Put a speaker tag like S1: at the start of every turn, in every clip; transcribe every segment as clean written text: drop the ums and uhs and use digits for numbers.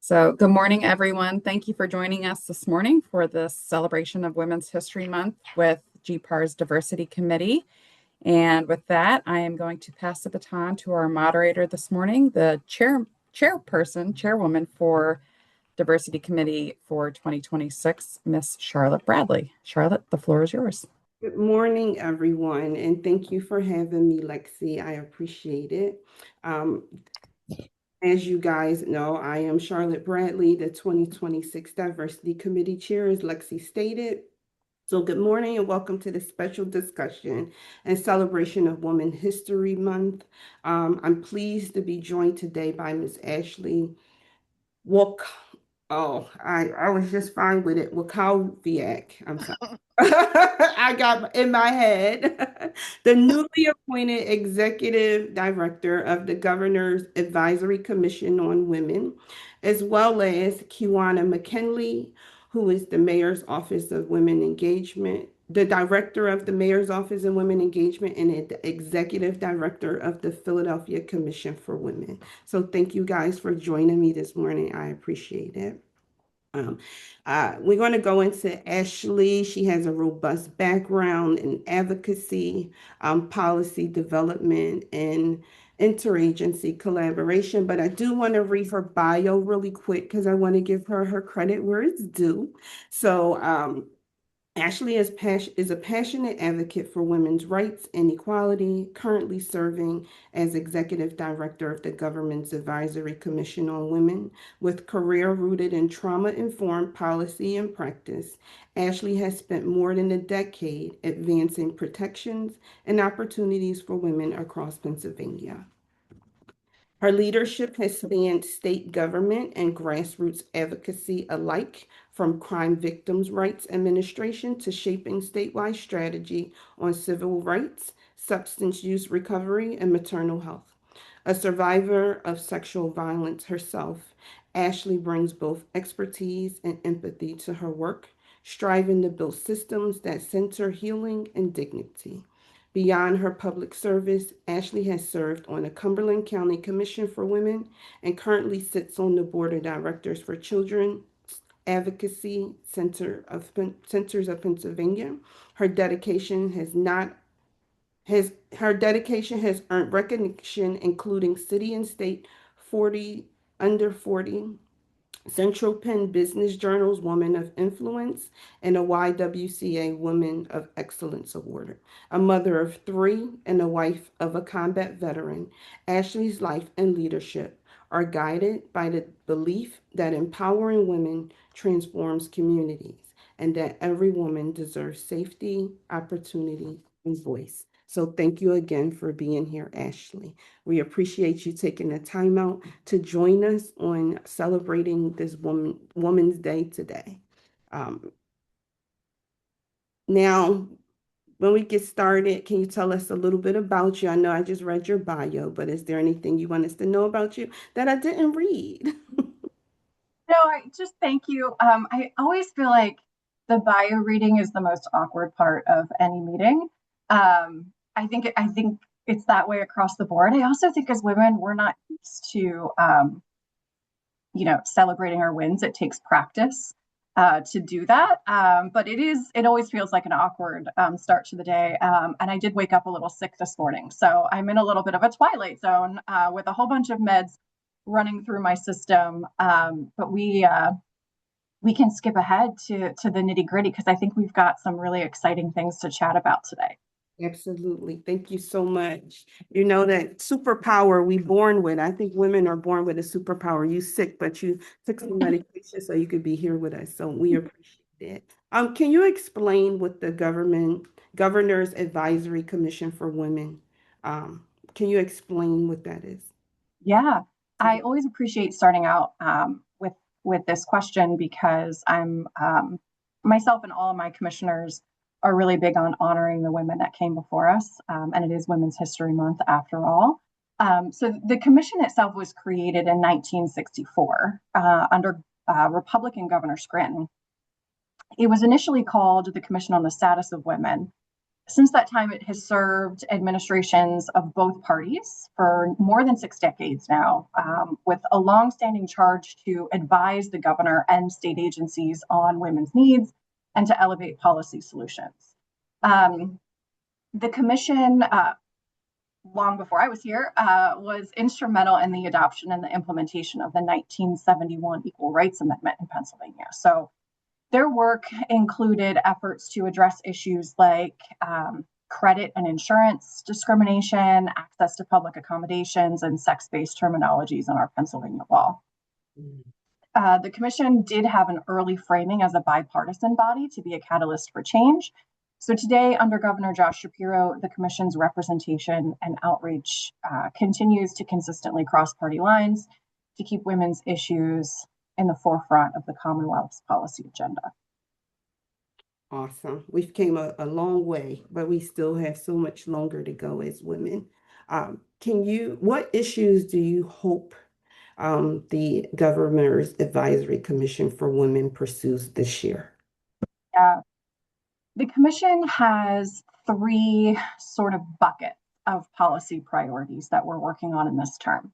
S1: So, good morning, everyone. Thank you for joining us this morning for this celebration of Women's History Month with GPAR's Diversity Committee. And with that, I am going to pass the baton to our moderator this morning, the chairwoman for Diversity Committee for 2026, Miss Charlotte Bradley. Charlotte, the floor is yours.
S2: Good morning, everyone, and thank you for having me, Lexi. I appreciate it. Um, as you guys know, I am Charlotte Bradley, the 2026 Diversity Committee Chair, as Lexi stated. So good morning and welcome to this special discussion and celebration of Women's History Month. I'm pleased to be joined today by Ms. Ashley Walk. Oh, I was just fine with it. Wachowviak. I'm sorry. I got in my head the newly appointed executive director of the Governor's Advisory Commission on Women, as well as Kiwana McKinley, who is the Mayor's Office of Women Engagement, the director of the Mayor's Office of Women Engagement, and the executive director of the Philadelphia Commission for Women. So thank you guys for joining me this morning. I appreciate it. Um, we're going to go into Ashley. She has a robust background in advocacy, policy development, and interagency collaboration. But I do want to read her bio really quick because I want to give her credit where it's due. So, Ashley is a passionate advocate for women's rights and equality, currently serving as Executive Director of the Government's Advisory Commission on Women. With career rooted in trauma-informed policy and practice, Ashley has spent more than a decade advancing protections and opportunities for women across Pennsylvania. Her leadership has spanned state government and grassroots advocacy alike, from crime victims' rights administration to shaping statewide strategy on civil rights, substance use recovery, and maternal health. A survivor of sexual violence herself, Ashley brings both expertise and empathy to her work, striving to build systems that center healing and dignity. Beyond her public service, Ashley has served on the Cumberland County Commission for Women and currently sits on the Board of Directors for Children Advocacy Centers of Pennsylvania. Her dedication has earned recognition, including City and State 40 Under 40, Central Penn Business Journal's Woman of Influence, and a YWCA Woman of Excellence Award. A mother of three and a wife of a combat veteran, Ashley's life and leadership are guided by the belief that empowering women transforms communities and that every woman deserves safety, opportunity, and voice. So thank you again for being here, Ashley. We appreciate you taking the time out to join us on celebrating this Women's Day today. Now, when we get started, can you tell us a little bit about you? I know I just read your bio, but is there anything you want us to know about you that I didn't read?
S3: No, I just thank you. I always feel like the bio reading is the most awkward part of any meeting. I think it's that way across the board. I also think as women, we're not used to celebrating our wins. It takes practice to do that. But it always feels like an awkward start to the day. And I did wake up a little sick this morning. So I'm in a little bit of a twilight zone with a whole bunch of meds running through my system. But we can skip ahead to the nitty gritty because I think we've got some really exciting things to chat about today.
S2: Absolutely. Thank you so much. You know that superpower we born with. I think women are born with a superpower. You sick, but you took some medication so you could be here with us. So we appreciate it. Can you explain what the Governor's Advisory Commission for Women? Can you explain what that is?
S3: Yeah, I always appreciate starting out with this question because I'm myself and all of my commissioners are really big on honoring the women that came before us, and it is Women's History Month after all. So the commission itself was created in 1964 under Republican Governor Scranton. It was initially called the Commission on the Status of Women. Since that time, it has served administrations of both parties for more than 6 decades now, with a longstanding charge to advise the governor and state agencies on women's needs and to elevate policy solutions. The commission, long before I was here, was instrumental in the adoption and the implementation of the 1971 Equal Rights Amendment in Pennsylvania. So their work included efforts to address issues like credit and insurance discrimination, access to public accommodations, and sex-based terminologies in our Pennsylvania law. The commission did have an early framing as a bipartisan body to be a catalyst for change. So today, under Governor Josh Shapiro, the commission's representation and outreach continues to consistently cross party lines to keep women's issues in the forefront of the Commonwealth's policy agenda.
S2: Awesome. We've came a long way, but we still have so much longer to go as women. What issues do you hope the Governor's Advisory Commission for Women pursues this year?
S3: The commission has 3 sort of buckets of policy priorities that we're working on in this term.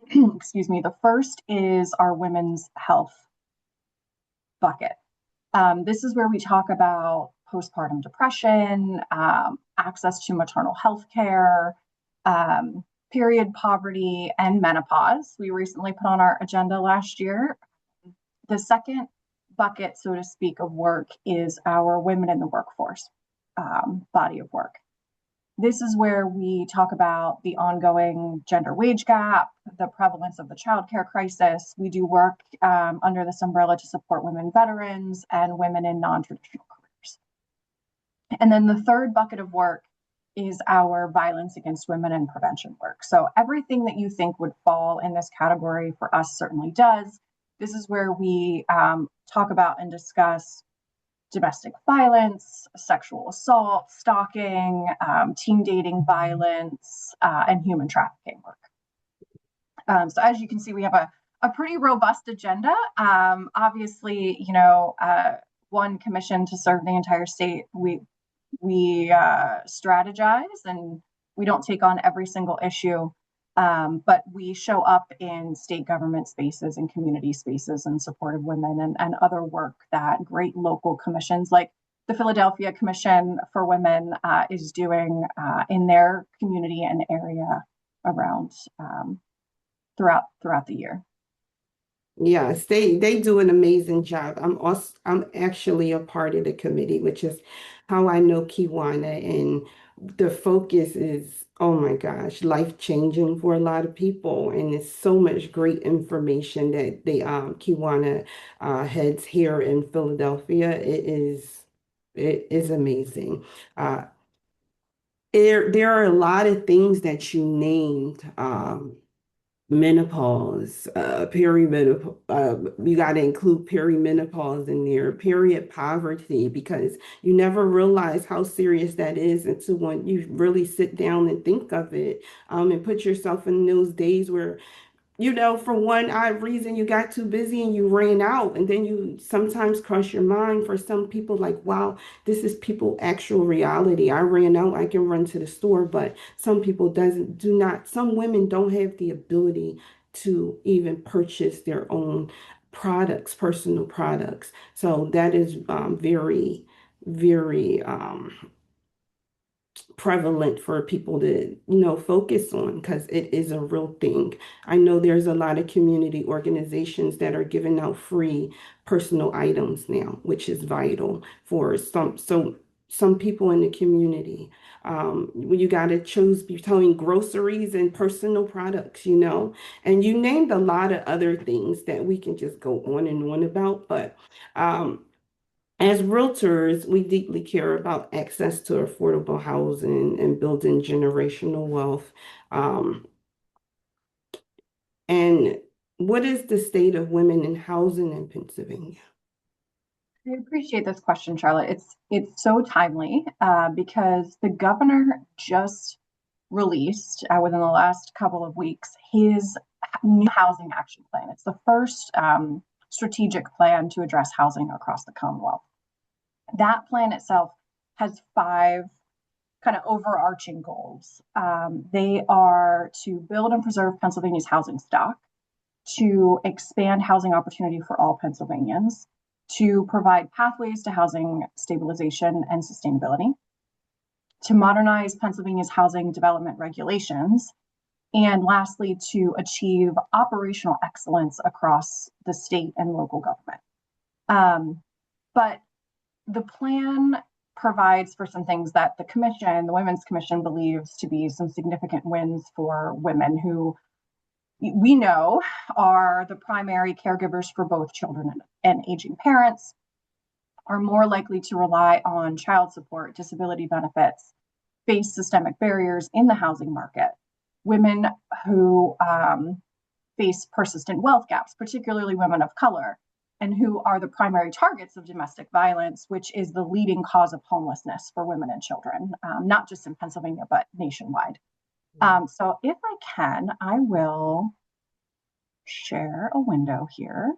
S3: Excuse me. The first is our women's health bucket. This is where we talk about postpartum depression, access to maternal health care, period poverty, and menopause. We recently put on our agenda last year. The second bucket, so to speak, of work is our women in the workforce body of work. This is where we talk about the ongoing gender wage gap, the prevalence of the childcare crisis. We do work under this umbrella to support women veterans and women in non-traditional careers. And then the third bucket of work is our violence against women and prevention work. So everything that you think would fall in this category for us certainly does. This is where we talk about and discuss domestic violence, sexual assault, stalking, teen dating violence, and human trafficking work. So as you can see, we have a pretty robust agenda. Obviously, one commission to serve the entire state. We strategize and we don't take on every single issue. But we show up in state government spaces and community spaces in support of women and other work that great local commissions like the Philadelphia Commission for Women is doing in their community and area around throughout the year.
S2: Yes, they do an amazing job. I'm actually a part of the committee, which is how I know Kiwanis, and the focus is, oh my gosh, life-changing for a lot of people. And it's so much great information that the Kiwanis heads here in Philadelphia. It is amazing. There are a lot of things that you named. Menopause, perimenopause, you got to include perimenopause in there, period poverty, because you never realize how serious that is until when you really sit down and think of it, and put yourself in those days where, for one odd reason, you got too busy and you ran out. And then you sometimes cross your mind for some people like, wow, this is people actual reality. I ran out, I can run to the store, but some people some women don't have the ability to even purchase their own products, personal products. So that is very, very prevalent for people to, focus on, because it is a real thing. I know there's a lot of community organizations that are giving out free personal items now, which is vital for some people in the community. You got to choose between groceries and personal products, and you named a lot of other things that we can just go on and on about, but as realtors, we deeply care about access to affordable housing and building generational wealth. And what is the state of women in housing in Pennsylvania?
S3: I appreciate this question, Charlotte. It's so timely because the governor just released within the last couple of weeks his new housing action plan. It's the first strategic plan to address housing across the Commonwealth. That plan itself has 5 kind of overarching goals. They are to build and preserve Pennsylvania's housing stock, to expand housing opportunity for all Pennsylvanians, to provide pathways to housing stabilization and sustainability, to modernize Pennsylvania's housing development regulations, and lastly, to achieve operational excellence across the state and local government. But the plan provides for some things that the commission, the Women's Commission, believes to be some significant wins for women who we know are the primary caregivers for both children and aging parents, are more likely to rely on child support, disability benefits, face systemic barriers in the housing market. Women who face persistent wealth gaps, particularly women of color, and who are the primary targets of domestic violence, which is the leading cause of homelessness for women and children, not just in Pennsylvania, but nationwide. So if I can, I will share a window here.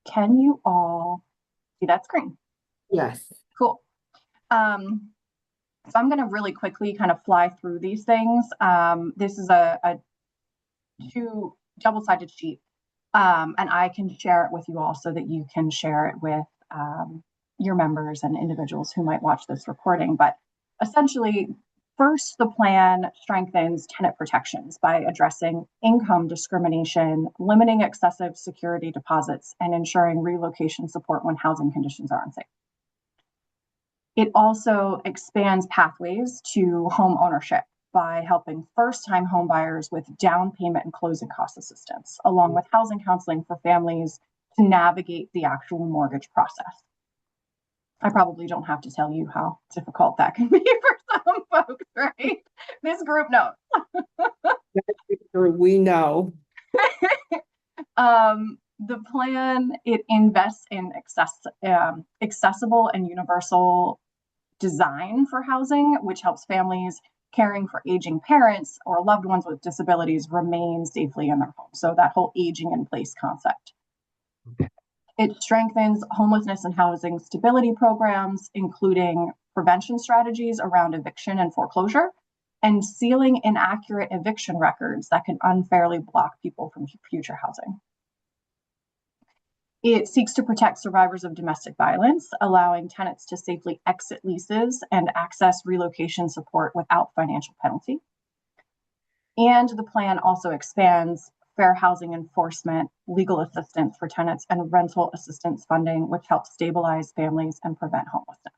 S3: Can you all see that screen?
S2: Yes.
S3: Cool. So I'm going to really quickly kind of fly through these things. This is a two double-sided sheet, and I can share it with you all so that you can share it with your members and individuals who might watch this recording. But essentially, first, the plan strengthens tenant protections by addressing income discrimination, limiting excessive security deposits, and ensuring relocation support when housing conditions are unsafe. It also expands pathways to home ownership by helping first-time homebuyers with down payment and closing cost assistance, along with housing counseling for families to navigate the actual mortgage process. I probably don't have to tell you how difficult that can be for some folks, right? This group knows.
S2: We know.
S3: The plan, it invests in accessible and universal design for housing, which helps families caring for aging parents or loved ones with disabilities remain safely in their home. So that whole aging in place concept. It strengthens homelessness and housing stability programs, including prevention strategies around eviction and foreclosure, and sealing inaccurate eviction records that can unfairly block people from future housing. It seeks to protect survivors of domestic violence, allowing tenants to safely exit leases and access relocation support without financial penalty. And the plan also expands fair housing enforcement, legal assistance for tenants, and rental assistance funding, which helps stabilize families and prevent homelessness.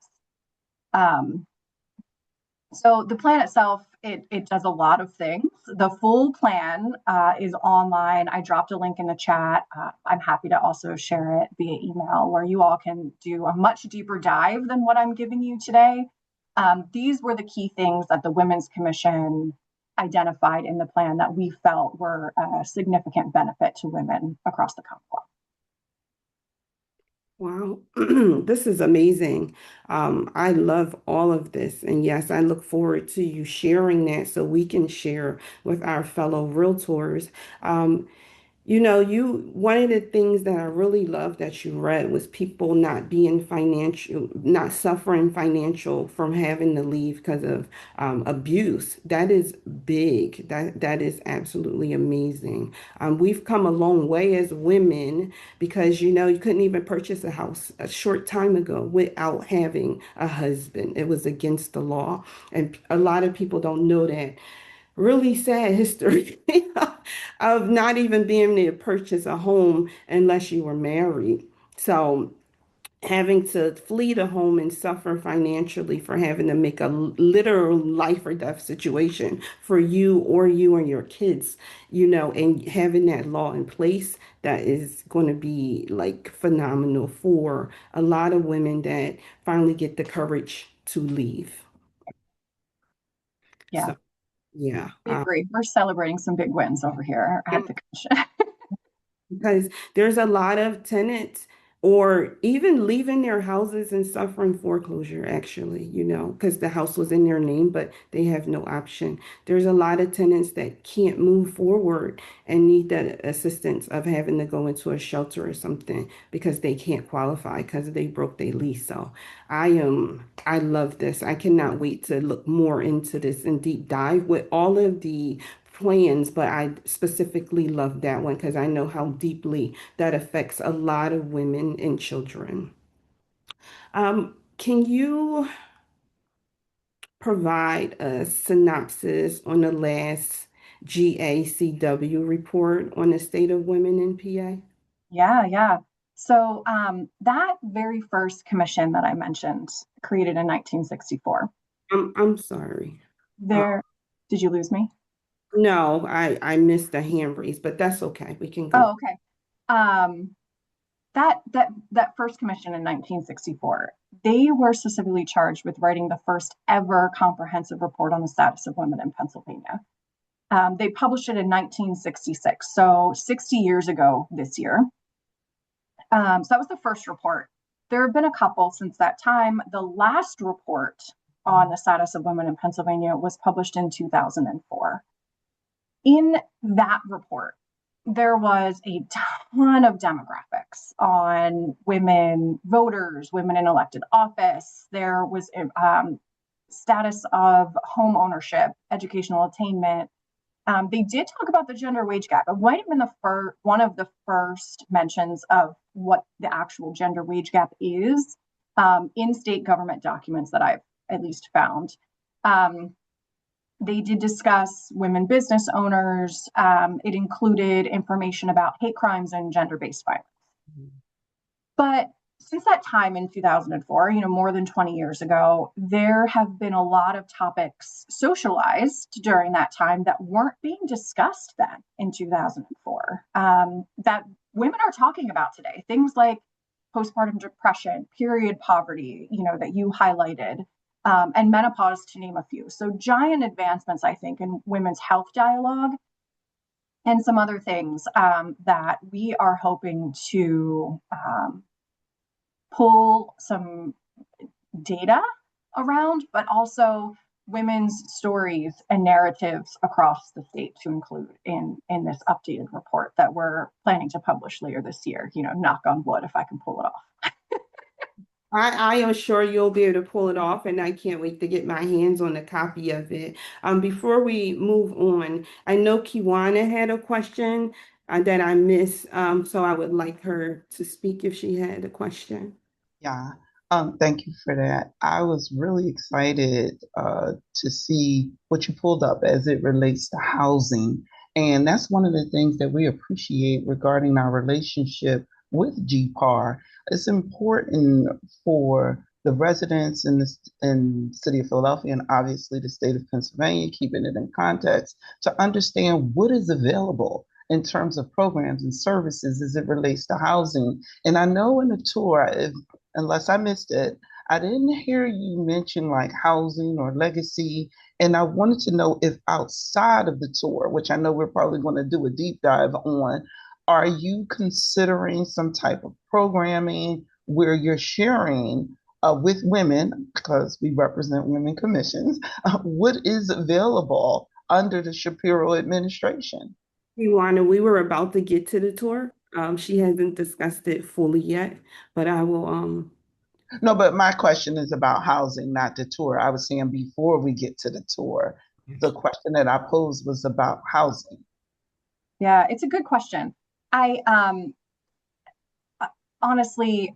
S3: So the plan itself, it does a lot of things. The full plan is online. I dropped a link in the chat. I'm happy to also share it via email where you all can do a much deeper dive than what I'm giving you today. These were the key things that the Women's Commission identified in the plan that we felt were a significant benefit to women across the Commonwealth.
S2: Wow, this is amazing. I love all of this. And yes, I look forward to you sharing that so we can share with our fellow realtors. One of the things that I really love that you read was people not being financial, not suffering financial from having to leave because of abuse. That is big. That is absolutely amazing. We've come a long way as women because you couldn't even purchase a house a short time ago without having a husband. It was against the law, and a lot of people don't know that really sad history of not even being able to purchase a home unless you were married. So having to flee the home and suffer financially for having to make a literal life or death situation for you and your kids, and having that law in place, that is going to be like phenomenal for a lot of women that finally get the courage to leave.
S3: Yeah.
S2: So, yeah.
S3: We agree. We're celebrating some big wins over here at the commission.
S2: Because there's a lot of tenants or even leaving their houses and suffering foreclosure, actually, because the house was in their name, but they have no option. There's a lot of tenants that can't move forward and need the assistance of having to go into a shelter or something because they can't qualify because they broke their lease. So I love this. I cannot wait to look more into this and deep dive with all of the plans, but I specifically love that one because I know how deeply that affects a lot of women and children. Can you provide a synopsis on the last GACW report on the state of women in PA?
S3: Yeah. So that very first commission that I mentioned, created in 1964.
S2: I'm sorry. Uh,
S3: There, did you lose me?
S2: no, I missed the hand raise, but that's okay. We can go.
S3: Oh, okay. Um, that first commission in 1964, they were specifically charged with writing the first ever comprehensive report on the status of women in Pennsylvania. They published it in 1966, so 60 years ago this year. So that was the first report. There have been a couple since that time. The last report on the status of women in Pennsylvania was published in 2004. In that report, there was a ton of demographics on women voters, women in elected office. There was status of home ownership, educational attainment. They did talk about the gender wage gap. It might have been one of the first mentions of what the actual gender wage gap is in state government documents that I've at least found. They did discuss women business owners. It included information about hate crimes and gender-based violence. But since that time in 2004, more than 20 years ago, there have been a lot of topics socialized during that time that weren't being discussed then in 2004, that women are talking about today. Things like postpartum depression, period poverty, that you highlighted, and menopause, to name a few. So giant advancements, I think, in women's health dialogue, and some other things that we are hoping to pull some data around, but also women's stories and narratives across the state to include in this updated report that we're planning to publish later this year. Knock on wood, if I can pull it off.
S2: I am sure you'll be able to pull it off, and I can't wait to get my hands on a copy of it. Before we move on, I know Kiwana had a question that I missed, so I would like her to speak if she had a question.
S4: Yeah, thank you for that. I was really excited to see what you pulled up as it relates to housing. And that's one of the things that we appreciate regarding our relationship with GPAR. It's important for the residents in the city of Philadelphia and obviously the state of Pennsylvania, keeping it in context, to understand what is available in terms of programs and services as it relates to housing. And I know in the tour, unless I missed it, I didn't hear you mention like housing or legacy. And I wanted to know if outside of the tour, which I know we're probably going to do a deep dive on, are you considering some type of programming where you're sharing with women, because we represent women commissions, what is available under the Shapiro administration?
S2: Kiwana, we were about to get to the tour. She hasn't discussed it fully yet, but I will
S4: No, but my question is about housing, not the tour. I was saying before we get to the tour, the question that I posed was about housing.
S3: Yeah, it's a good question. I honestly,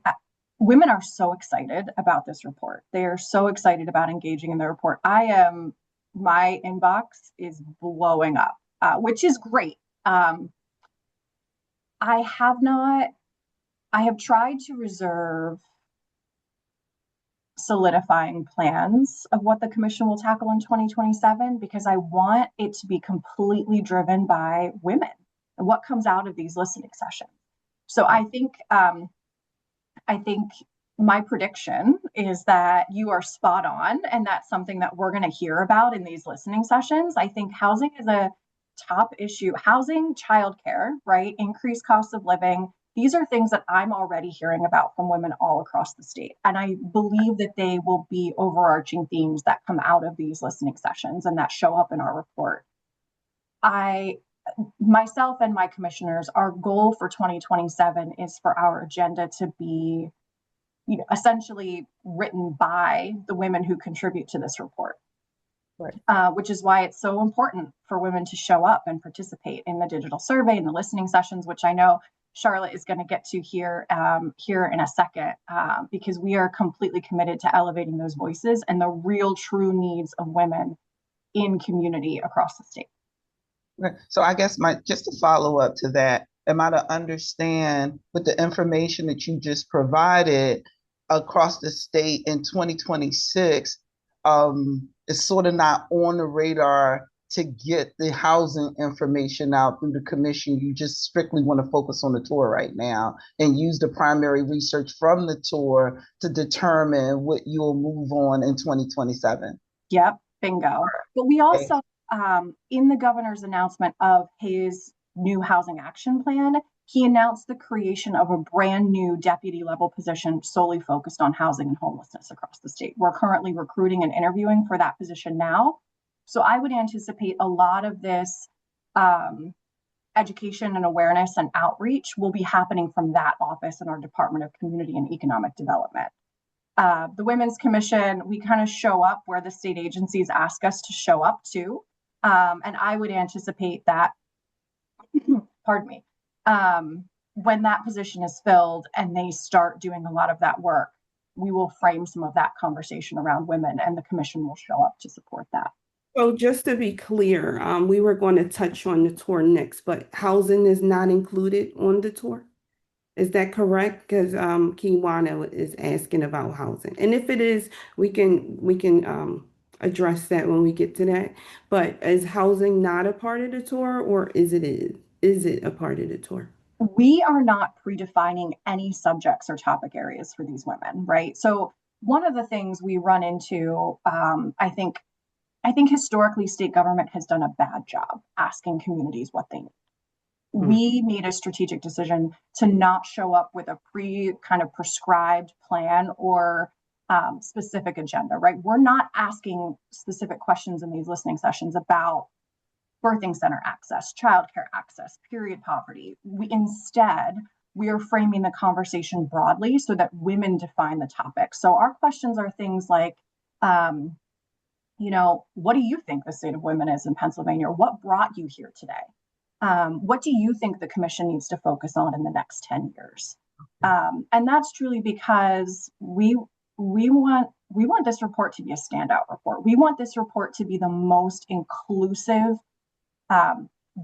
S3: women are so excited about this report. They are so excited about engaging in the report. My inbox is blowing up, which is great. I have tried to reserve solidifying plans of what the commission will tackle in 2027 because I want it to be completely driven by women and what comes out of these listening sessions. So I think my prediction is that you are spot on, and that's something that we're going to hear about in these listening sessions. I think housing is a top issue. Housing, childcare, right? Increased cost of living, These are things that I'm already hearing about from women all across the state. And I believe that they will be overarching themes that come out of these listening sessions and that show up in our report. Myself and my commissioners, our goal for 2027 is for our agenda to be, essentially written by the women who contribute to this report. Right. Which is why it's so important for women to show up and participate in the digital survey and the listening sessions, which I know Charlotte is going to get to here in a second, because we are completely committed to elevating those voices and the real true needs of women in community across the state.
S4: Okay. So I guess just to follow up to that, am I to understand with the information that you just provided across the state in 2026, it's sort of not on the radar to get the housing information out through the commission. You just strictly want to focus on the tour right now and use the primary research from the tour to determine what you'll move on in 2027.
S3: Yep, bingo. But we also, in the governor's announcement of his new housing action plan, he announced the creation of a brand new deputy level position solely focused on housing and homelessness across the state. We're currently recruiting and interviewing for that position now. So I would anticipate a lot of this education and awareness and outreach will be happening from that office in our Department of Community and Economic Development. The Women's Commission, we kind of show up where the state agencies ask us to show up to. And I would anticipate that, pardon me, when that position is filled and they start doing a lot of that work, we will frame some of that conversation around women and the commission will show up to support that.
S2: So just to be clear, we were going to touch on the tour next, but housing is not included on the tour. Is that correct? Because Kiwana is asking about housing, and if it is, we can address that when we get to that. But is housing not a part of the tour, or is it a part of the tour?
S3: We are not predefining any subjects or topic areas for these women, right? So one of the things we run into, I think historically state government has done a bad job asking communities what they need. We made a strategic decision to not show up with a kind of prescribed plan or specific agenda, right? We're not asking specific questions in these listening sessions about birthing center access, childcare access, period poverty. Instead, we are framing the conversation broadly so that women define the topic. So our questions are things like, what do you think the state of women is in Pennsylvania? What brought you here today? What do you think the commission needs to focus on in the next 10 years? And that's truly because we want this report to be a standout report. We want this report to be the most inclusive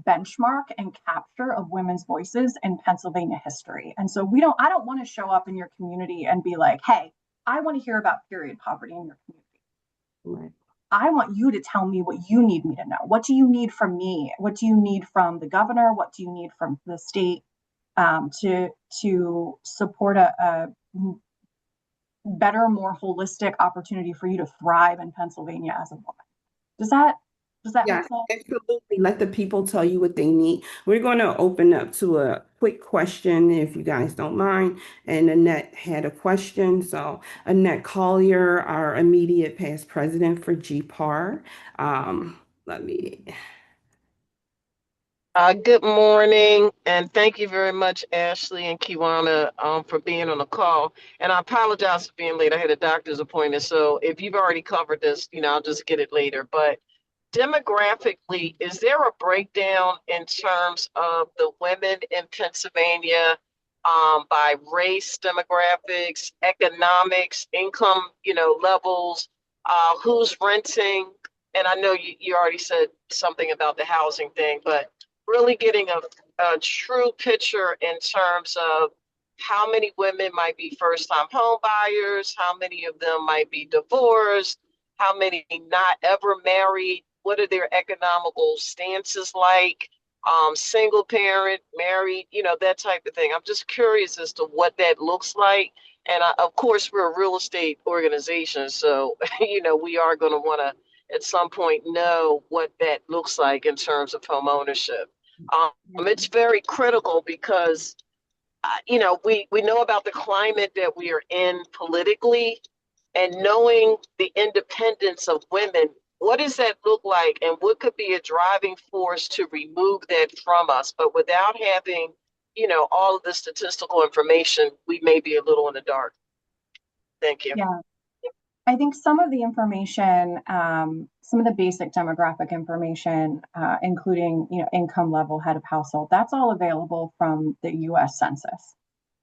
S3: benchmark and capture of women's voices in Pennsylvania history. And so I don't want to show up in your community and be like, hey, I want to hear about period poverty in your community. Right. I want you to tell me what you need me to know. What do you need from me? What do you need from the governor? What do you need from the state to support a better, more holistic opportunity for you to thrive in Pennsylvania as a woman? Does that
S2: Yeah,
S3: make sense?
S2: absolutely. Let the people tell you what they need. We're going to open up to a quick question, if you guys don't mind. And Annette had a question. So Annette Collier, our immediate past president for GPAR. Let me.
S5: Good morning, and thank you very much, Ashley and Kiwana, for being on the call. And I apologize for being late. I had a doctor's appointment, so if you've already covered this, I'll just get it later. But demographically, is there a breakdown in terms of the women in Pennsylvania by race, demographics, economics, income, levels, who's renting? And I know you already said something about the housing thing, but really getting a true picture in terms of how many women might be first-time home buyers, how many of them might be divorced, how many not ever married, what are their economical stances like, single parent, married, that type of thing. I'm just curious as to what that looks like. And of course, we're a real estate organization, so, we are going to want to at some point know what that looks like in terms of home ownership. It's very critical because we know about the climate that we are in politically, and knowing the independence of women, what does that look like, and what could be a driving force to remove that from us? But without having, all of the statistical information, we may be a little in the dark. Thank you.
S3: Yeah. I think some of the information, some of the basic demographic information, including income level, head of household, that's all available from the U.S. Census,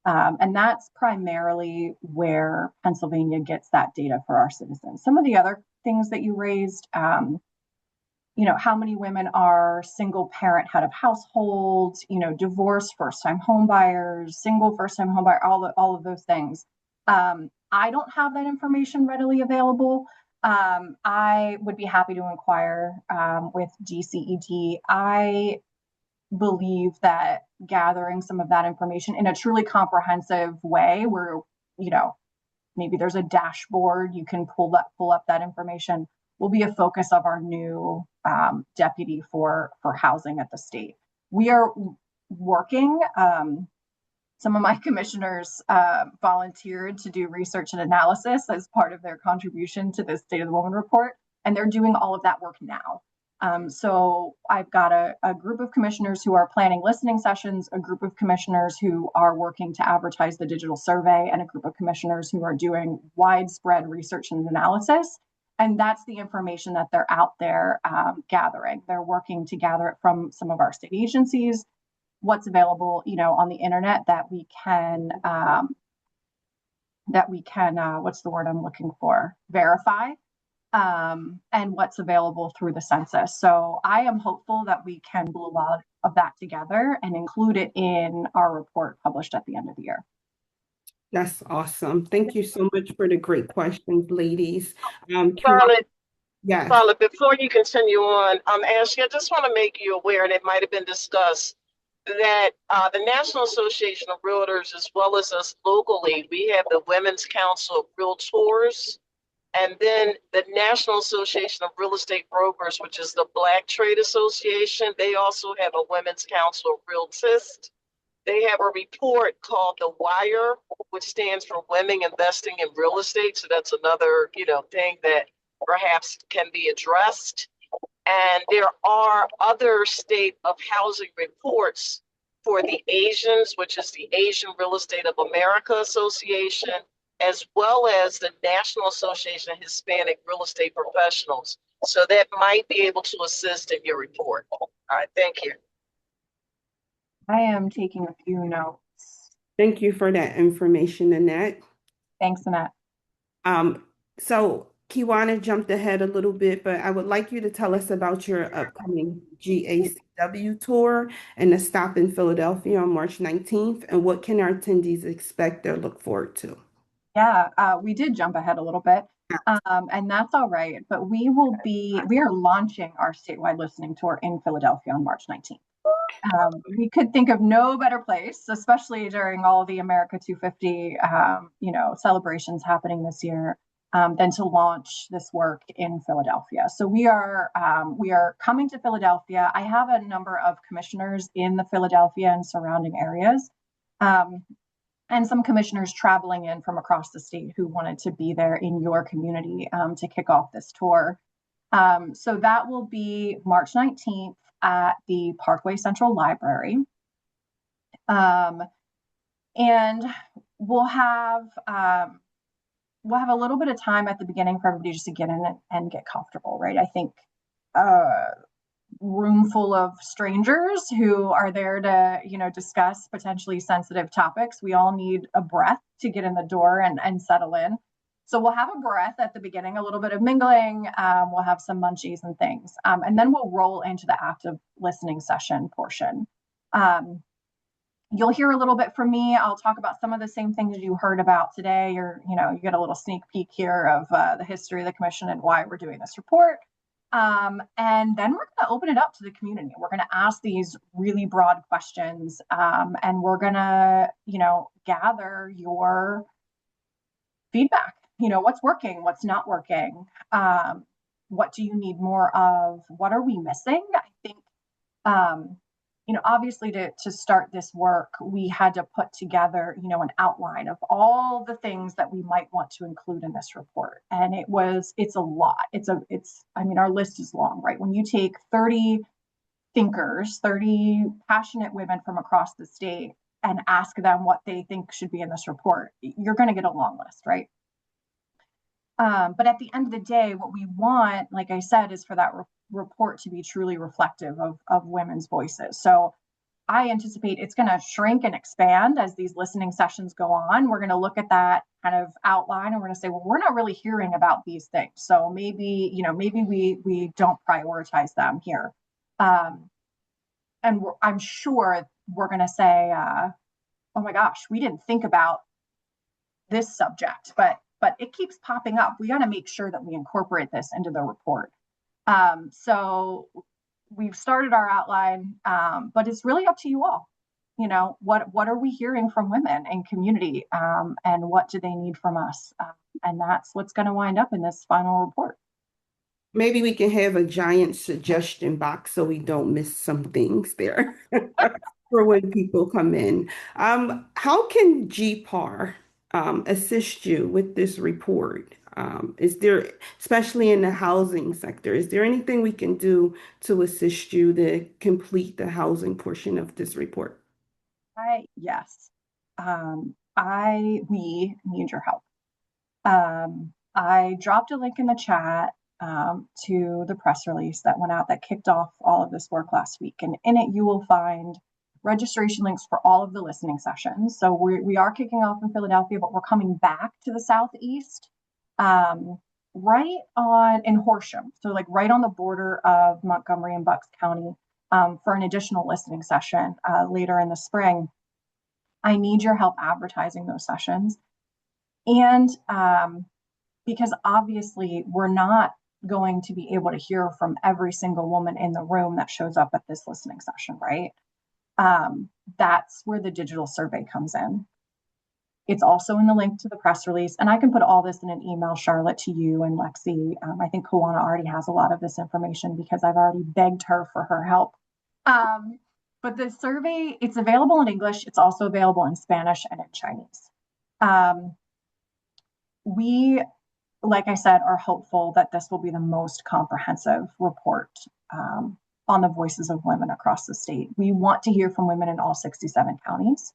S3: and that's primarily where Pennsylvania gets that data for our citizens. Some of the other things that you raised, how many women are single parent head of households, divorced first time home buyers, single first time home buyer, all of those things. I don't have that information readily available. I would be happy to inquire with GCED. I believe that gathering some of that information in a truly comprehensive way, where maybe there's a dashboard you can pull up that information, will be a focus of our new deputy for housing at the state. We are working. Some of my commissioners volunteered to do research and analysis as part of their contribution to the State of the Woman report, and they're doing all of that work now. So I've got a group of commissioners who are planning listening sessions, a group of commissioners who are working to advertise the digital survey, and a group of commissioners who are doing widespread research and analysis. And that's the information that they're out there gathering. They're working to gather it from some of our state agencies, what's available, on the internet that we can, what's the word I'm looking for? Verify. And what's available through the census. So I am hopeful that we can glue a lot of that together and include it in our report published at the end of the year.
S2: That's awesome. Thank you so much for the great questions, ladies.
S5: Charlotte,
S2: yes.
S5: Charlotte, before you continue on, Ashley, I just want to make you aware, and it might have been discussed, that the National Association of Realtors, as well as us locally, we have the Women's Council of Realtors. And then the National Association of Real Estate Brokers, which is the Black Trade Association, they also have a Women's Council of Realtists. They have a report called The Wire, which stands for Women Investing in Real Estate. So that's another, thing that perhaps can be addressed. And there are other state of housing reports for the Asians, which is the Asian Real Estate of America Association, as well as the National Association of Hispanic Real Estate Professionals. So that might be able to assist in your report. All right, thank you.
S3: I am taking a few notes.
S2: Thank you for that information, Annette.
S3: Thanks, Annette.
S2: So Kiwana jumped ahead a little bit, but I would like you to tell us about your upcoming GACW tour and the stop in Philadelphia on March 19th, and what can our attendees expect or look forward to?
S3: Yeah, we did jump ahead a little bit, and that's all right. But we are launching our statewide listening tour in Philadelphia on March 19th. We could think of no better place, especially during all the America 250, celebrations happening this year, than to launch this work in Philadelphia. So we are coming to Philadelphia. I have a number of commissioners in the Philadelphia and surrounding areas. And some commissioners traveling in from across the state who wanted to be there in your community to kick off this tour. So that will be March 19th at the Parkway Central Library. And we'll have a little bit of time at the beginning for everybody just to get in and get comfortable, right? I think room full of strangers who are there to, discuss potentially sensitive topics. We all need a breath to get in the door and settle in. So we'll have a breath at the beginning, a little bit of mingling. We'll have some munchies and things. And then we'll roll into the active listening session portion. You'll hear a little bit from me. I'll talk about some of the same things you heard about today, or, you get a little sneak peek here of the history of the commission and why we're doing this report. And then we're going to open it up to the community. We're going to ask these really broad questions, and we're going to, gather your feedback. What's working, what's not working, what do you need more of, what are we missing? I think obviously to start this work, we had to put together, an outline of all the things that we might want to include in this report. And it's a lot. Our list is long, right? When you take 30 thinkers, 30 passionate women from across the state and ask them what they think should be in this report, you're going to get a long list, right? But at the end of the day, what we want, like I said, is for that report to be truly reflective of women's voices. So I anticipate it's going to shrink and expand as these listening sessions go on. We're going to look at that kind of outline and we're going to say, well, we're not really hearing about these things. So maybe we don't prioritize them here. And I'm sure we're going to say, oh my gosh, we didn't think about this subject, but it keeps popping up. We got to make sure that we incorporate this into the report. So we've started our outline, but it's really up to you all. What are we hearing from women and community, and what do they need from us? And that's what's going to wind up in this final report.
S2: Maybe we can have a giant suggestion box so we don't miss some things there for when people come in. How can GPAR assist you with this report? Is there, especially in the housing sector, is there anything we can do to assist you to complete the housing portion of this report?
S3: Yes. We need your help. I dropped a link in the chat to the press release that went out that kicked off all of this work last week. And in it, you will find registration links for all of the listening sessions. So we are kicking off in Philadelphia, but we're coming back to the Southeast, right in Horsham. So like right on the border of Montgomery and Bucks County, for an additional listening session later in the spring. I need your help advertising those sessions. And because obviously we're not going to be able to hear from every single woman in the room that shows up at this listening session, right? That's where the digital survey comes in. It's also in the link to the press release, and I can put all this in an email, Charlotte, to you and Lexi. I think Kawana already has a lot of this information because I've already begged her for her help. But the survey, it's available in English. It's also available in Spanish and in Chinese. We, like I said, are hopeful that this will be the most comprehensive report on the voices of women across the state. We want to hear from women in all 67 counties.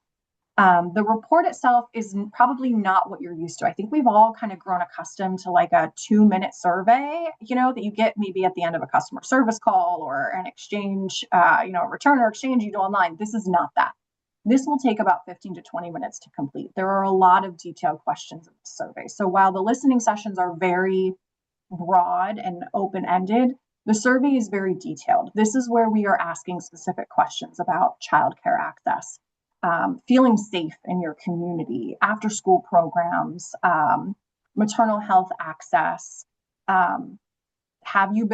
S3: The report itself is probably not what you're used to. I think we've all kind of grown accustomed to like a 2-minute survey, that you get maybe at the end of a customer service call or an exchange, a return or exchange you do online. This is not that. This will take about 15 to 20 minutes to complete. There are a lot of detailed questions in the survey. So while the listening sessions are very broad and open-ended, the survey is very detailed. This is where we are asking specific questions about childcare access, feeling safe in your community, after school programs, maternal health access. Have you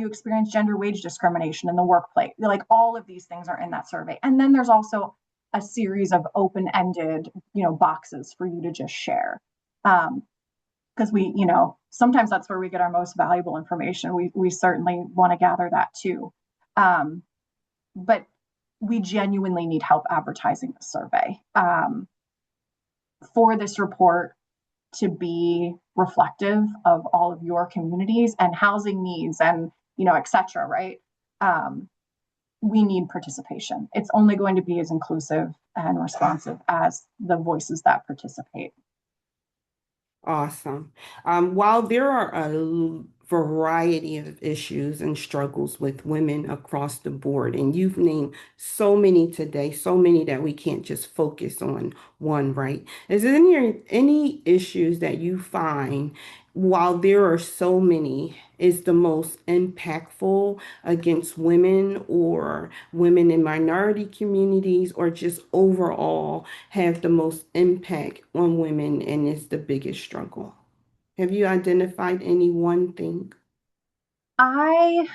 S3: experienced gender wage discrimination in the workplace? Like all of these things are in that survey. And then there's also a series of open-ended, boxes for you to just share. Because sometimes that's where we get our most valuable information. We certainly want to gather that too. But we genuinely need help advertising the survey for this report to be reflective of all of your communities and housing needs and, et cetera, right? We need participation. It's only going to be as inclusive and responsive as the voices that participate.
S2: Awesome. While there are a variety of issues and struggles with women across the board, and you've named so many today, so many that we can't just focus on one, right? Is there any issues that you find, while there are so many, is the most impactful against women or women in minority communities, or just overall have the most impact on women and is the biggest struggle? Have you identified any one thing?
S3: I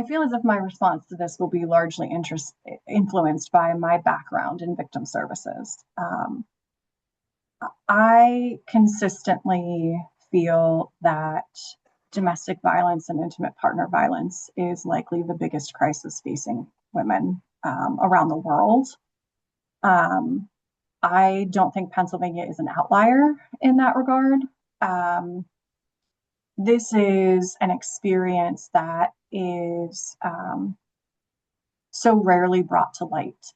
S3: feel as if my response to this will be largely influenced by my background in victim services. I consistently feel that domestic violence and intimate partner violence is likely the biggest crisis facing women around the world. I don't think Pennsylvania is an outlier in that regard. This is an experience that is so rarely brought to light.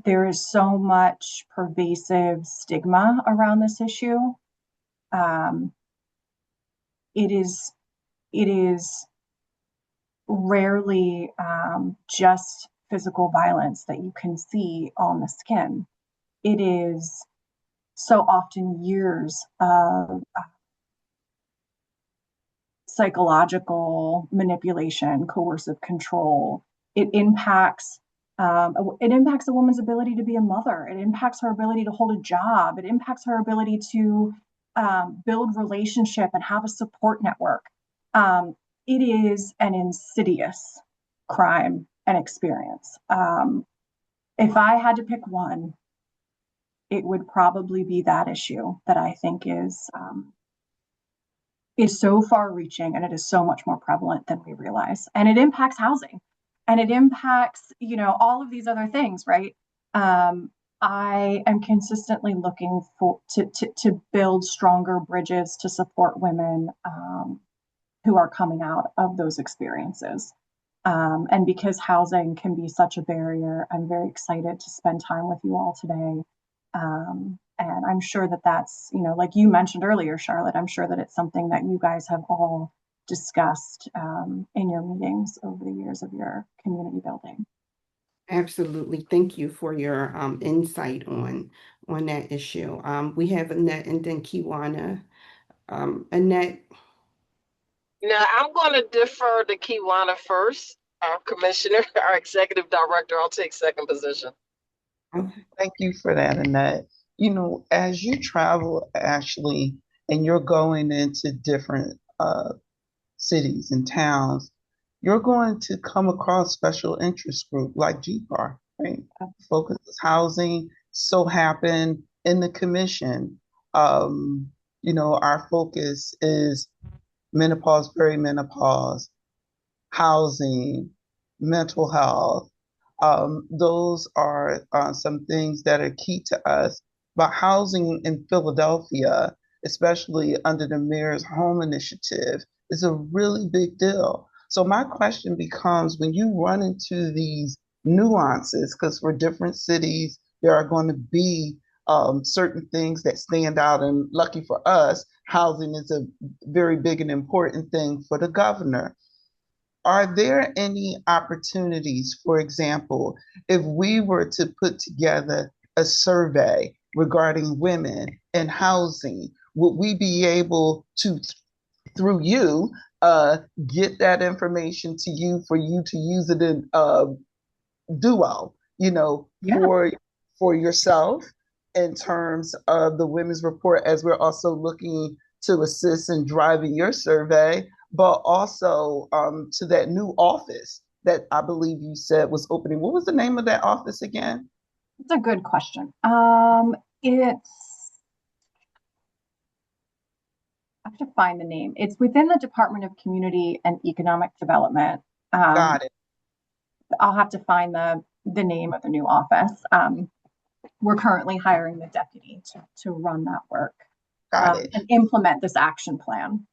S3: There is so much pervasive stigma around this issue. It is rarely just physical violence that you can see on the skin. It is so often years of psychological manipulation, coercive control. It impacts a woman's ability to be a mother. It impacts her ability to hold a job. It impacts her ability to build relationship and have a support network. It is an insidious crime and experience. If I had to pick one, it would probably be that issue that I think is so far-reaching, and it is so much more prevalent than we realize. And it impacts housing, and it impacts, all of these other things, right? I am consistently looking to build stronger bridges to support women who are coming out of those experiences. And because housing can be such a barrier, I'm very excited to spend time with you all today. And I'm sure that that's, like you mentioned earlier, Charlotte, I'm sure that it's something that you guys have all discussed in your meetings over the years of your community building.
S2: Absolutely. Thank you for your insight on that issue. We have Annette and then Kiwana. Annette.
S5: Now, I'm going to defer to Kiwana first, our commissioner, our executive director. I'll take second position.
S2: Okay.
S4: Thank you for that, Annette. As you travel, Ashley, and you're going into different cities and towns, you're going to come across special interest group like GPAR, right? Focuses housing. So happen in the commission, our focus is menopause, perimenopause, housing, mental health. Those are some things that are key to us. But housing in Philadelphia, especially under the Mayor's Home Initiative, is a really big deal. So my question becomes, when you run into these nuances, because for different cities, there are going to be certain things that stand out. And lucky for us, housing is a very big and important thing for the governor. Are there any opportunities, for example, if we were to put together a survey regarding women and housing, would we be able to, through you, get that information to you for you to use it in duo, for yourself in terms of the women's report, as we're also looking to assist in driving your survey, but also to that new office that I believe you said was opening. What was the name of that office again?
S3: It's a good question. I have to find the name. It's within the Department of Community and Economic Development.
S4: Got it.
S3: I'll have to find the name of the new office. We're currently hiring the deputy to run that work and implement this action plan.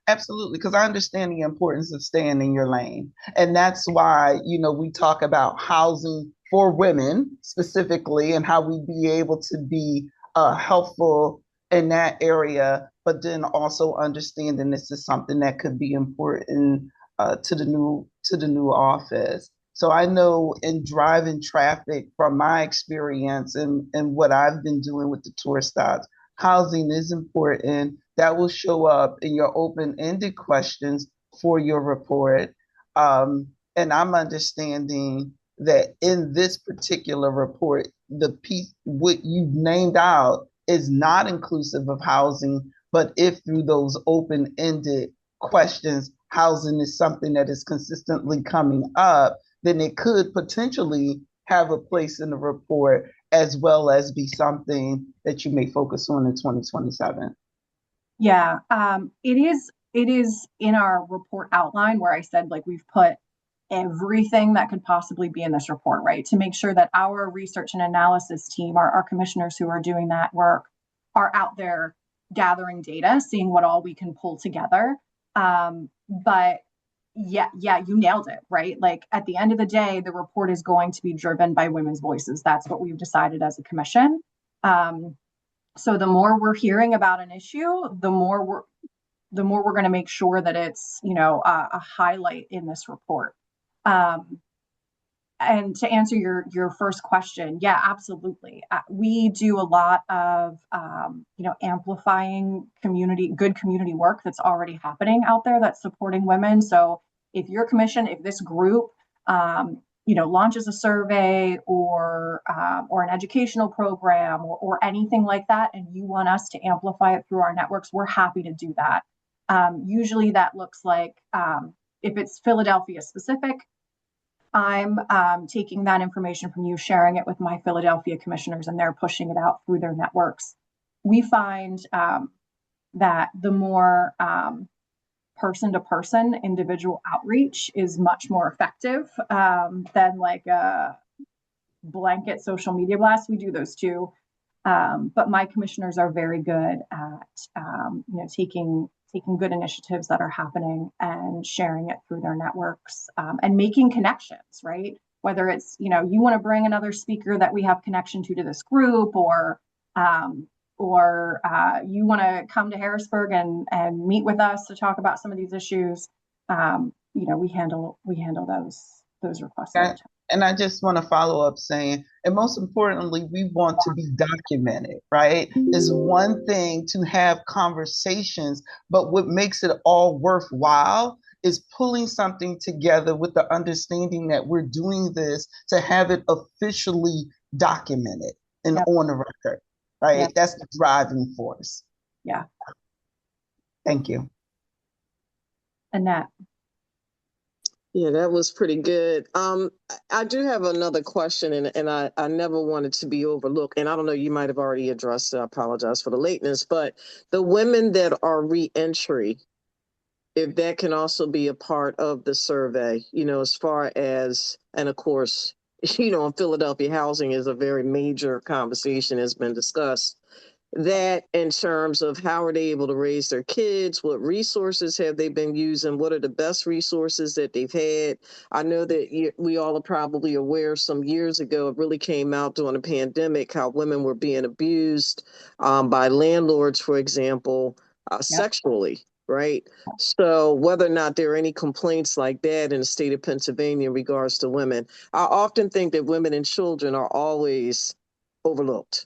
S4: Absolutely, because I understand the importance of staying in your lane. And that's why, we talk about housing for women specifically and how we be able to be helpful in that area, but then also understanding this is something that could be important to the new office. So I know in driving traffic from my experience and what I've been doing with the tour stops, housing is important. That will show up in your open-ended questions for your report. And I'm understanding that in this particular report, the piece, what you've named out is not inclusive of housing, but if through those open-ended questions, housing is something that is consistently coming up, then it could potentially have a place in the report as well as be something that you may focus on in 2027.
S3: Yeah, it is it is in our report outline where I said, like, we've put everything that could possibly be in this report, right? To make sure that our research and analysis team, our commissioners who are doing that work, are out there gathering data, seeing what all we can pull together. But yeah, you nailed it, right? Like, at the end of the day, the report is going to be driven by women's voices. That's what we've decided as a commission. So the more we're hearing about an issue, the more we're going to make sure that it's, a highlight in this report. And to answer your first question, yeah, absolutely. We do a lot of, amplifying good community work that's already happening out there that's supporting women. So if your commission, if this group, launches a survey or an educational program or anything like that, and you want us to amplify it through our networks, we're happy to do that. Usually that looks like, if it's Philadelphia specific, I'm taking that information from you, sharing it with my Philadelphia commissioners, and they're pushing it out through their networks. We find that the more person-to-person individual outreach is much more effective than like a blanket social media blast. We do those too. But my commissioners are very good at taking good initiatives that are happening and sharing it through their networks, and making connections, right? Whether it's, you want to bring another speaker that we have connection to this group, or you want to come to Harrisburg and meet with us to talk about some of these issues. We handle those requests all the time.
S4: And I just want to follow up saying, and most importantly, we want to be documented, right? It's one thing to have conversations, but what makes it all worthwhile is pulling something together with the understanding that we're doing this to have it officially documented and on the record, right? Yep. That's the driving force.
S3: Yeah.
S4: Thank you.
S3: Annette.
S5: Yeah, that was pretty good. I do have another question, and I never wanted to be overlooked. And I don't know, you might have already addressed it. I apologize for the lateness, but the women that are re-entry, if that can also be a part of the survey, as far as, and of course, in Philadelphia, housing is a very major conversation, has been discussed. That in terms of how are they able to raise their kids, what resources have they been using, what are the best resources that they've had. I know that we all are probably aware some years ago, it really came out during the pandemic, how women were being abused by landlords, for example, sexually, right? So whether or not there are any complaints like that in the state of Pennsylvania in regards to women, I often think that women and children are always overlooked.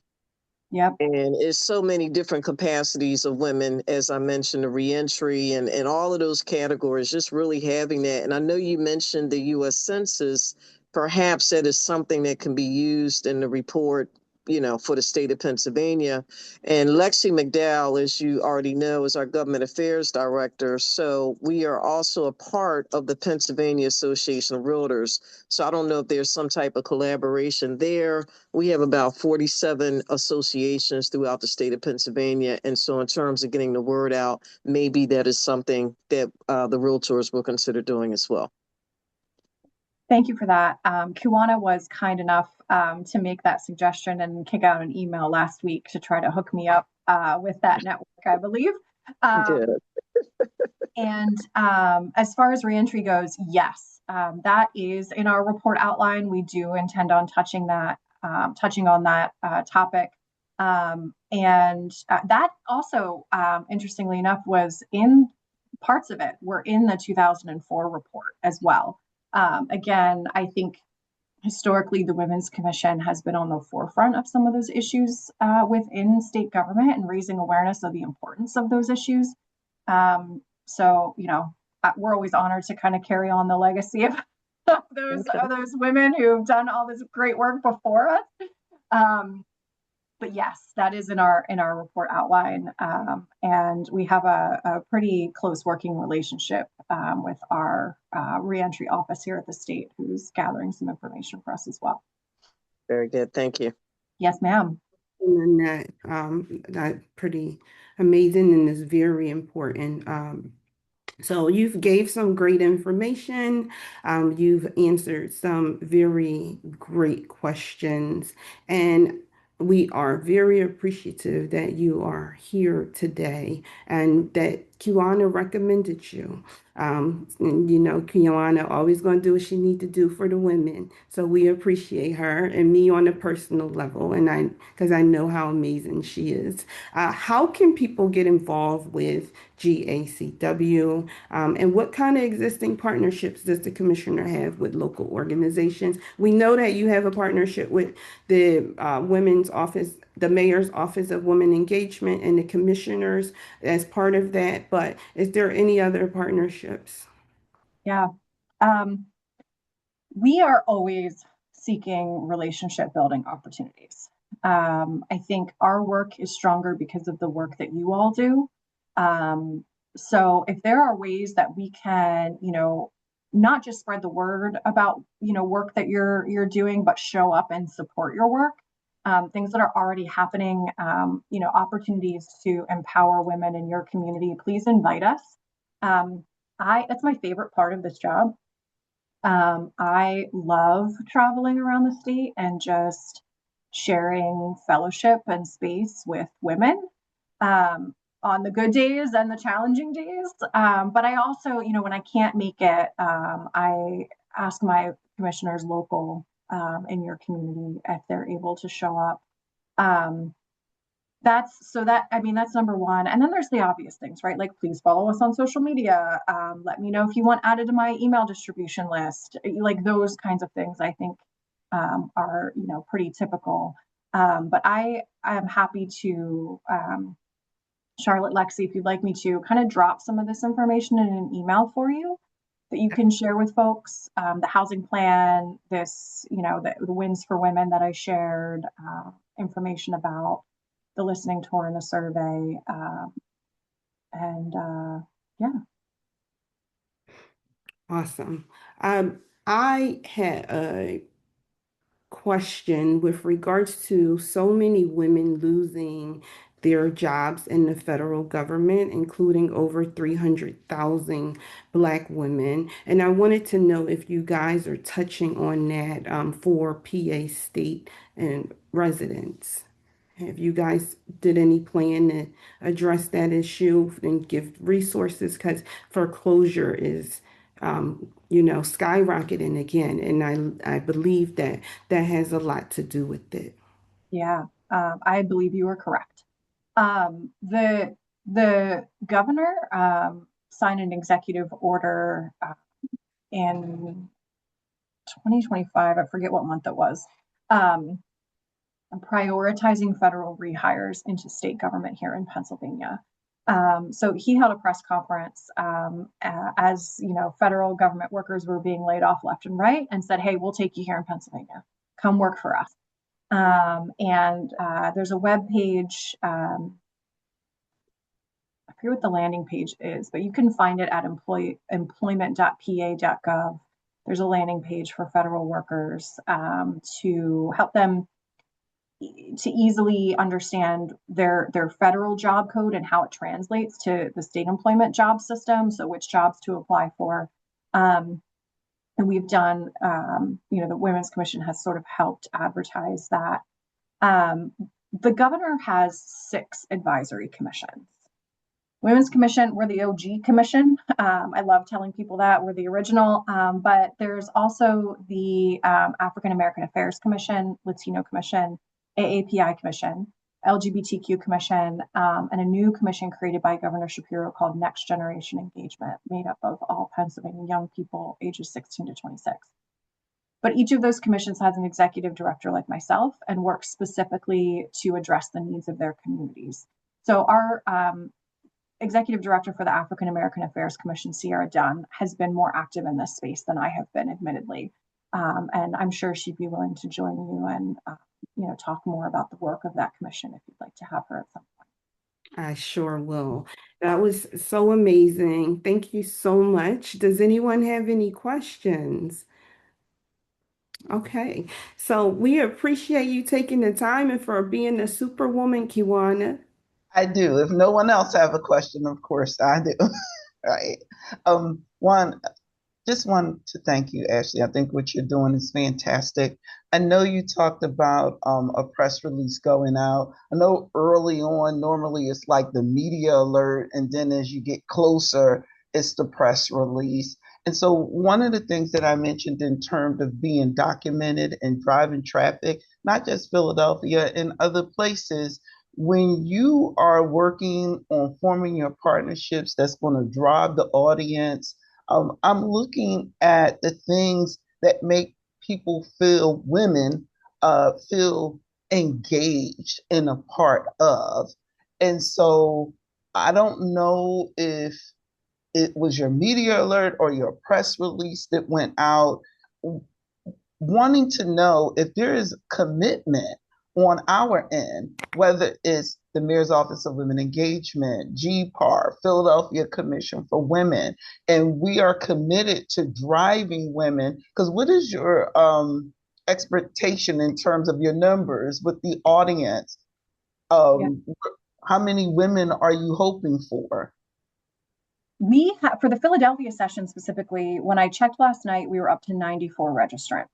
S3: Yep.
S5: And it's so many different capacities of women, as I mentioned, the reentry and all of those categories, just really having that. And I know you mentioned the U.S. Census. Perhaps that is something that can be used in the report, for the state of Pennsylvania. And Lexi McDowell, as you already know, is our government affairs director. So we are also a part of the Pennsylvania Association of Realtors. So I don't know if there's some type of collaboration there. We have about 47 associations throughout the state of Pennsylvania. And so in terms of getting the word out, maybe that is something that the realtors will consider doing as well.
S3: Thank you for that. Kiwana was kind enough to make that suggestion and kick out an email last week to try to hook me up with that network, I believe.
S5: Good.
S3: And as far as reentry goes, yes, that is in our report outline. We do intend on touching on that topic. And that also, interestingly enough, was in parts of it were in the 2004 report as well. Again, I think historically the Women's Commission has been on the forefront of some of those issues within state government and raising awareness of the importance of those issues. So, we're always honored to kind of carry on the legacy of those women who've done all this great work before us. But yes, that is in our report outline, and we have a pretty close working relationship with our reentry office here at the state, who's gathering some information for us as well.
S5: Very good, thank you.
S3: Yes, ma'am.
S2: And that's pretty amazing and is very important. So you've gave some great information. You've answered some very great questions, and we are very appreciative that you are here today and that Kiwana recommended you. And you know, Kiwana always going to do what she need to do for the women. So we appreciate her and me on a personal level, and because I know how amazing she is. How can people get involved with GACW? And what kind of existing partnerships does the commissioner have with local organizations? We know that you have a partnership with the Women's Office, the Mayor's Office of Women Engagement, and the commissioners as part of that. But is there any other partnerships?
S3: Yeah. Um, we are always seeking relationship building opportunities. I think our work is stronger because of the work that you all do. Um, so if there are ways that we can, not just spread the word about, work that you're doing, but show up and support your work, things that are already happening, opportunities to empower women in your community, please invite us. Um, that's my favorite part of this job. I love traveling around the state and just sharing fellowship and space with women on the good days and the challenging days. But I also, when I can't make it, I ask my commissioners local in your community if they're able to show up. Um, that's number one. And then there's the obvious things, right? Like, please follow us on social media. Let me know if you want added to my email distribution list. Like those kinds of things, I think are, pretty typical. But I am happy to, Charlotte, Lexi, if you'd like me to kind of drop some of this information in an email for you that you can share with folks. The housing plan, the wins for women that I shared, information about the listening tour and the survey. And yeah.
S2: Awesome. I had a question with regards to so many women losing their jobs in the federal government, including over 300,000 Black women. And I wanted to know if you guys are touching on that for PA state and residents. Have you guys did any plan to address that issue and give resources? Because foreclosure is, skyrocketing again, and I believe that that has a lot to do with it.
S3: Yeah, I believe you are correct. The governor signed an executive order in 2025. I forget what month it was. Um, Prioritizing federal rehires into state government here in Pennsylvania. So he held a press conference as federal government workers were being laid off left and right, and said, "Hey, we'll take you here in Pennsylvania. Come work for us." And there's a web page. I forget what the landing page is, but you can find it at employment.pa.gov. There's a landing page for federal workers to help them to easily understand their federal job code and how it translates to the state employment job system. So which jobs to apply for. And we've done, the Women's Commission has sort of helped advertise that. The governor has 6 advisory commissions. Women's Commission, we're the OG commission. I love telling people that we're the original, but there's also the African American Affairs Commission, Latino Commission, AAPI Commission, LGBTQ Commission, and a new commission created by Governor Shapiro called Next Generation Engagement, made up of all Pennsylvania young people ages 16 to 26. But each of those commissions has an executive director like myself and works specifically to address the needs of their communities. So our executive director for the African American Affairs Commission, Sierra Dunn, has been more active in this space than I have been, admittedly. And I'm sure she'd be willing to join you and talk more about the work of that commission if you'd like to have her at some point.
S2: I sure will. That was so amazing. Thank you so much. Does anyone have any questions? Okay, so we appreciate you taking the time and for being a superwoman, Kiwana.
S4: I do. If no one else have a question, of course I do. Right. One, just want to thank you, Ashley. I think what you're doing is fantastic. I know you talked about a press release going out. I know early on, normally it's like the media alert, and then as you get closer, it's the press release. And so, one of the things that I mentioned in terms of being documented and driving traffic, not just Philadelphia and other places, when you are working on forming your partnerships that's going to drive the audience, I'm looking at the things that make people feel, women feel engaged and a part of. And so I don't know if it was your media alert or your press release that went out, wanting to know if there is commitment on our end, whether it's the Mayor's Office of Women Engagement, GPAR, Philadelphia Commission for Women, and we are committed to driving women. Because what is your expectation in terms of your numbers with the audience?
S3: Yeah.
S4: How many women are you hoping for?
S3: We have, for the Philadelphia session specifically, when I checked last night, we were up to 94 registrants,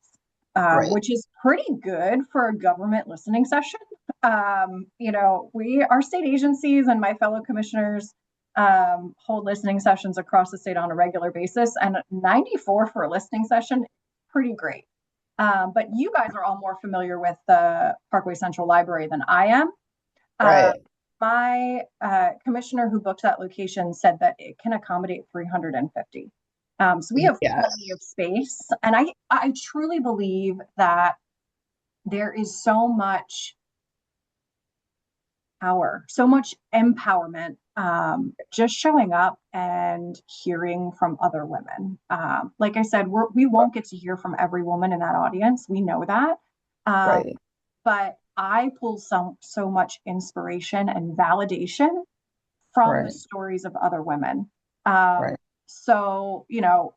S4: Right,
S3: which is pretty good for a government listening session. Our state agencies and my fellow commissioners hold listening sessions across the state on a regular basis, and 94 for a listening session, pretty great. But you guys are all more familiar with the Parkway Central Library than I am. Uh,
S4: right.
S3: my commissioner who booked that location said that it can accommodate 350. So we have plenty
S4: Yes,
S3: of space. And I truly believe that there is so much power, so much empowerment, just showing up and hearing from other women. Like I said, we won't get to hear from every woman in that audience. We know that.
S4: right,
S3: But I pull so much inspiration and validation from the
S4: right,
S3: stories of other women. Um,
S4: right.
S3: so,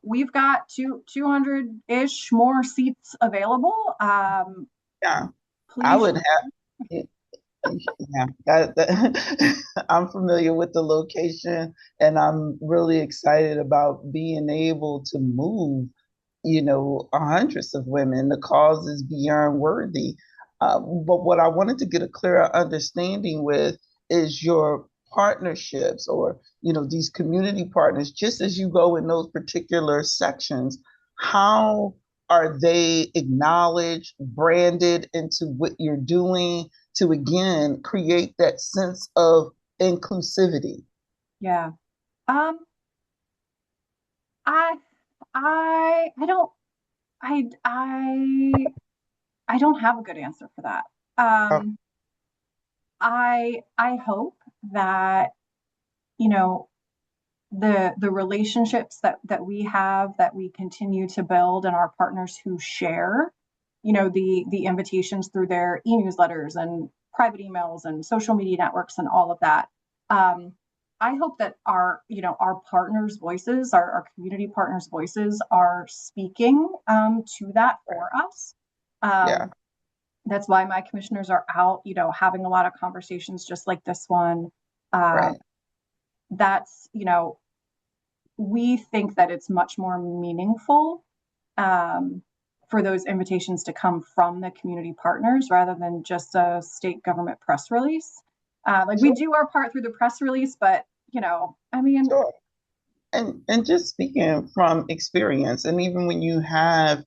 S3: we've got 200-ish more seats available.
S4: Yeah, I
S3: Please.
S4: would have. Yeah, I'm familiar with the location, and I'm really excited about being able to move, hundreds of women. The cause is beyond worthy. But what I wanted to get a clearer understanding with is your partnerships, or, these community partners, just as you go in those particular sections, how are they acknowledged, branded into what you're doing to again create that sense of inclusivity?
S3: Yeah. Um, I, I don't, I don't have a good answer for that.
S4: Oh,
S3: Um, I hope that, you know, the relationships that we have, that we continue to build, and our partners who share, the invitations through their e-newsletters and private emails and social media networks and all of that. um, I hope that our partners voices, our community partners voices, are speaking to that for us.
S4: yeah,
S3: um, that's why my commissioners are out, having a lot of conversations just like this one. uh,
S4: right,
S3: that's, we think that it's much more meaningful, um, for those invitations to come from the community partners rather than just a state government press release. Like, we
S4: sure,
S3: do our part through the press release, but I mean,
S4: sure. And just speaking from experience, and even when you have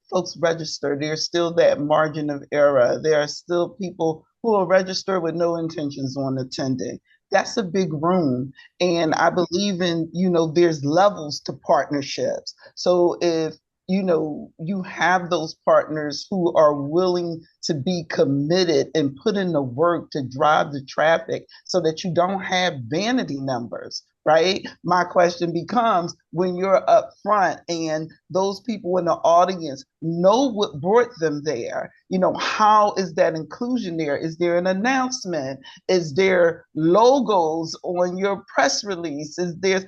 S4: folks register, there's still that margin of error. There are still people who will register with no intentions on attending. That's a big room. And I believe in, there's levels to partnerships. So if, you have those partners who are willing to be committed and put in the work to drive the traffic so that you don't have vanity numbers, right? My question becomes, when you're up front and those people in the audience know what brought them there, how is that inclusion there? Is there an announcement? Is there logos on your press release? Is there,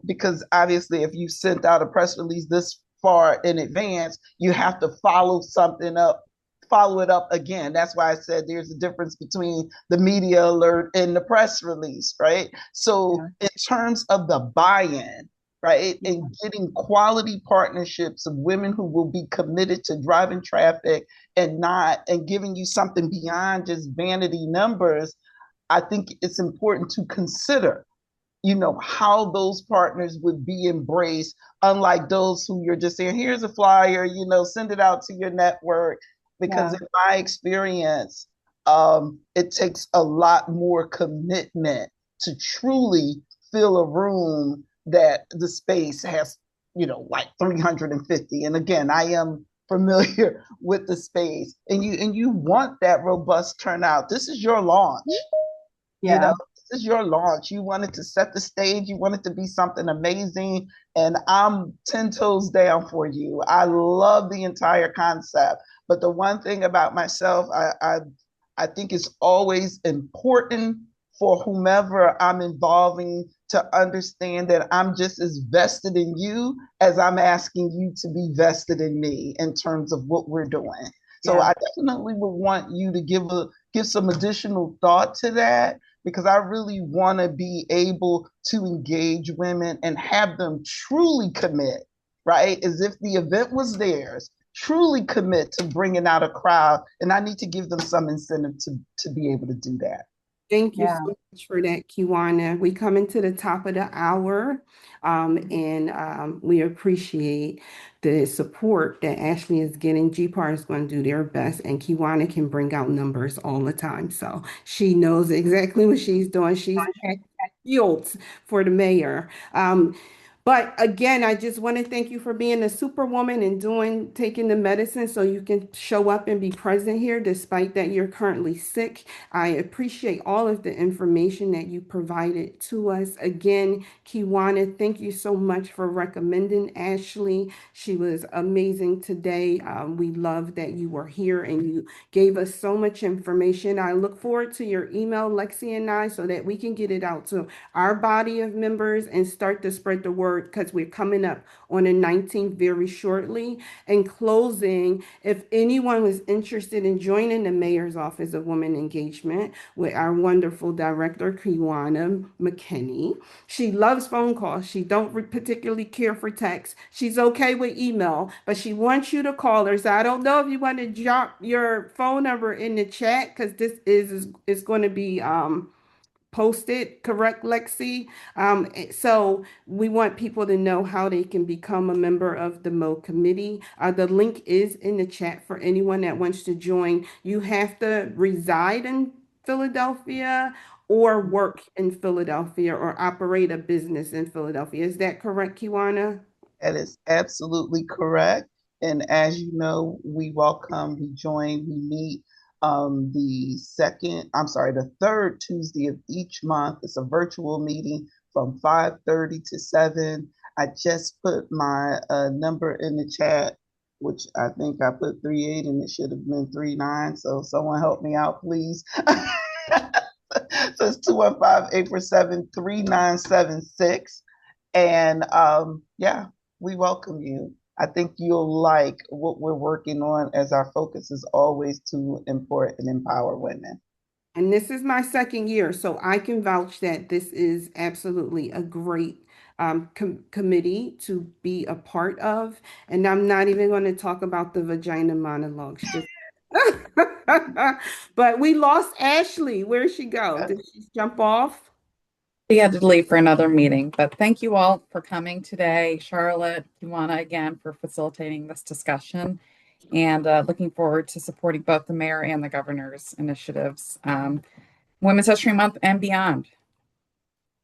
S4: because obviously if you sent out a press release this far in advance, you have to follow something up follow it up again. That's why I said there's a difference between the media alert and the press release, right? So in terms of the buy-in, right, and getting quality partnerships of women who will be committed to driving traffic and giving you something beyond just vanity numbers, I think it's important to consider, how those partners would be embraced, unlike those who you're just saying, here's a flyer, send it out to your network. Because in my experience, it takes a lot more commitment to truly fill a room that the space has, like 350. And again, I am familiar with the space, and you want that robust turnout. This is your launch. This is your launch. You wanted to set the stage. You want it to be something amazing. And I'm 10 toes down for you. I love the entire concept. But the one thing about myself, I think it's always important for whomever I'm involving to understand that I'm just as vested in you as I'm asking you to be vested in me in terms of what we're doing. So I definitely would want you to give some additional thought to that, because I really want to be able to engage women and have them truly commit, right? As if the event was theirs, truly commit to bringing out a crowd. And I need to give them some incentive to be able to do that.
S2: Thank you so much for that, Kiwana. We come into the top of the hour, and we appreciate the support that Ashley is getting. GPAR is going to do their best, and Kiwana can bring out numbers all the time. So she knows exactly what she's doing. She's at fields for the mayor. But again, I just want to thank you for being a superwoman and taking the medicine so you can show up and be present here despite that you're currently sick. I appreciate all of the information that you provided to us. Again, Kiwana, thank you so much for recommending Ashley. She was amazing today. We love that you were here and you gave us so much information. I look forward to your email, Lexi and I, so that we can get it out to our body of members and start to spread the word, because we're coming up on the 19th very shortly. In closing, if anyone was interested in joining the Mayor's Office of Women Engagement with our wonderful director, Kiwana McKinney, she loves phone calls. She don't particularly care for text. She's okay with email, but she wants you to call her. So I don't know if you want to drop your phone number in the chat, because this is going to be posted, correct, Lexi? So we want people to know how they can become a member of the Mo committee. The link is in the chat for anyone that wants to join. You have to reside in Philadelphia or work in Philadelphia or operate a business in Philadelphia. Is that correct, Kiwana?
S4: That is absolutely correct. And as you know, we we meet the third Tuesday of each month. It's a virtual meeting from 5:30 to 7. I just put my number in the chat, which I think I put 38 and it should have been 39. So someone help me out, please. So it's 215-847-3976. And we welcome you. I think you'll like what we're working on, as our focus is always to import and empower women.
S2: And this is my second year, so I can vouch that this is absolutely a great committee to be a part of. And I'm not even going to talk about the vagina monologues. But we lost Ashley. Where'd she go? Did she jump off?
S1: We had to leave for another meeting, but thank you all for coming today. Charlotte, Kiwana, again, for facilitating this discussion, and looking forward to supporting both the mayor and the governor's initiatives, Women's History Month and beyond.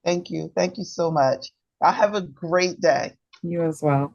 S4: Thank you. Thank you so much. I have a great day.
S1: You as well.